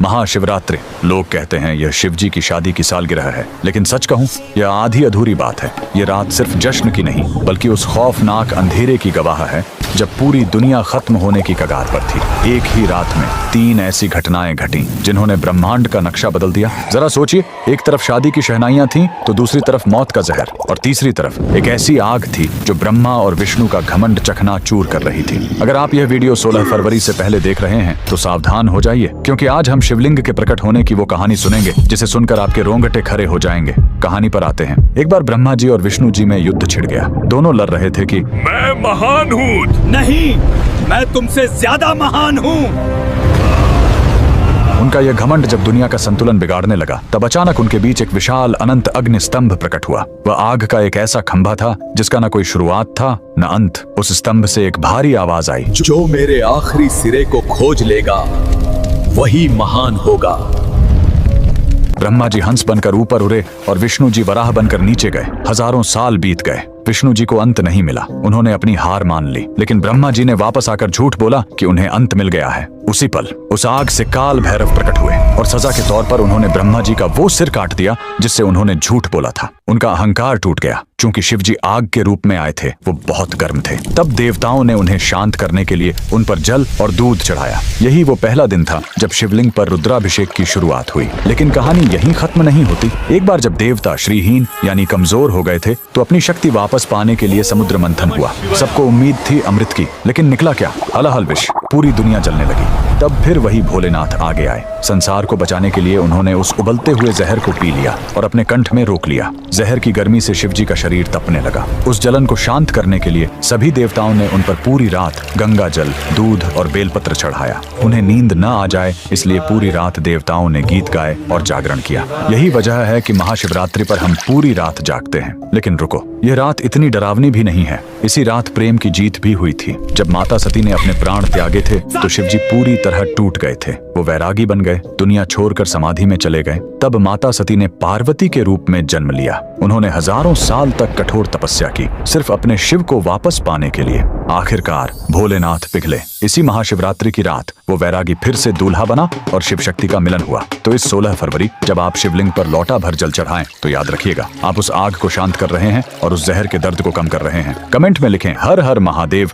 महाशिवरात्रि। लोग कहते हैं यह शिवजी की शादी की सालगिरह है, लेकिन सच कहूं यह आधी अधूरी बात है। ये रात सिर्फ जश्न की नहीं बल्कि उस खौफनाक अंधेरे की गवाह है जब पूरी दुनिया खत्म होने की कगार पर थी। एक ही रात में 3 ऐसी घटनाएं घटी जिन्होंने ब्रह्मांड का नक्शा बदल दिया। जरा सोचिए, एक तरफ शादी की शहनाइयां थीं, तो दूसरी तरफ मौत का जहर, और तीसरी तरफ एक ऐसी आग थी जो ब्रह्मा और विष्णु का घमंड चकनाचूर कर रही थी। अगर आप यह वीडियो 16 फरवरी से पहले देख रहे हैं तो सावधान हो जाइए, क्योंकि आज हम शिवलिंग के प्रकट होने की वो कहानी सुनेंगे जिसे सुनकर आपके रोंगटे खड़े हो जाएंगे। कहानी पर आते हैं। एक बार ब्रह्मा जी और विष्णु जी में युद्ध छिड़ गया। दोनों लड़ रहे थे कि मैं महान हूँ। नहीं, मैं तुमसे ज्यादा महान हूँ। उनका यह घमंड जब दुनिया का संतुलन बिगाड़ने लगा, तब अचानक उनके बीच एक विशाल अनंत अग्नि स्तंभ प्रकट हुआ। वह आग का एक ऐसा खंभा था जिसका न कोई शुरुआत था न अंत। उस स्तंभ से एक भारी आवाज आई, जो मेरे आखिरी सिरे को खोज लेगा वही महान होगा। ब्रह्मा जी हंस बनकर ऊपर उड़े और विष्णु जी वराह बनकर नीचे गए। हजारों साल बीत गए, विष्णु जी को अंत नहीं मिला। उन्होंने अपनी हार मान ली, लेकिन ब्रह्मा जी ने वापस आकर झूठ बोला कि उन्हें अंत मिल गया है। उसी पल उस आग से काल भैरव प्रकट हुए और सजा के तौर पर उन्होंने ब्रह्मा जी का वो सिर काट दिया जिससे उन्होंने झूठ बोला था। उनका अहंकार टूट गया। चूंकि शिवजी आग के रूप में आए थे, वो बहुत गर्म थे। तब देवताओं ने उन्हें शांत करने के लिए उन पर जल और दूध चढ़ाया। यही वो पहला दिन था जब शिवलिंग पर रुद्राभिषेक की शुरुआत हुई। लेकिन कहानी यहीं खत्म नहीं होती। एक बार जब देवता श्रीहीन यानी कमजोर हो गए थे, तो अपनी शक्ति वापस पाने के लिए समुद्र मंथन हुआ। सबको उम्मीद थी अमृत की, लेकिन निकला क्या? हलाहल विष। पूरी दुनिया जलने लगी। तब फिर वही भोलेनाथ आगे आए। संसार को बचाने के लिए उन्होंने उस उबलते हुए जहर को पी लिया और अपने कंठ में रोक लिया। जहर की गर्मी से शिवजी का शरीर तपने लगा। उस जलन को शांत करने के लिए सभी देवताओं ने उन पर पूरी रात गंगा जल, दूध और बेलपत्र चढ़ाया। उन्हें नींद न आ जाए इसलिए पूरी रात देवताओं ने गीत गाए और जागरण किया। यही वजह है कि महाशिवरात्रि पर हम पूरी रात जागते हैं। लेकिन रुको, यह रात इतनी डरावनी भी नहीं है। इसी रात प्रेम की जीत भी हुई थी। जब माता सती ने अपने प्राण त्यागे थे तो शिवजी पूरी तरह टूट गए थे। वो वैरागी बन गए, दुनिया छोड़कर समाधि में चले गए। तब माता सती ने पार्वती के रूप में जन्म लिया। उन्होंने हजारों साल तक कठोर तपस्या की, सिर्फ अपने शिव को वापस पाने के लिए। आखिरकार भोलेनाथ पिघले। इसी महाशिवरात्रि की रात वो वैरागी फिर से दूल्हा बना और शिव शक्ति का मिलन हुआ। तो इस 16 फरवरी जब आप शिवलिंग पर लौटा भर जल चढ़ाएं, तो याद रखिएगा, आप उस आग को शांत कर रहे हैं और उस जहर के दर्द को कम कर रहे हैं। कमेंट में लिखें हर हर महादेव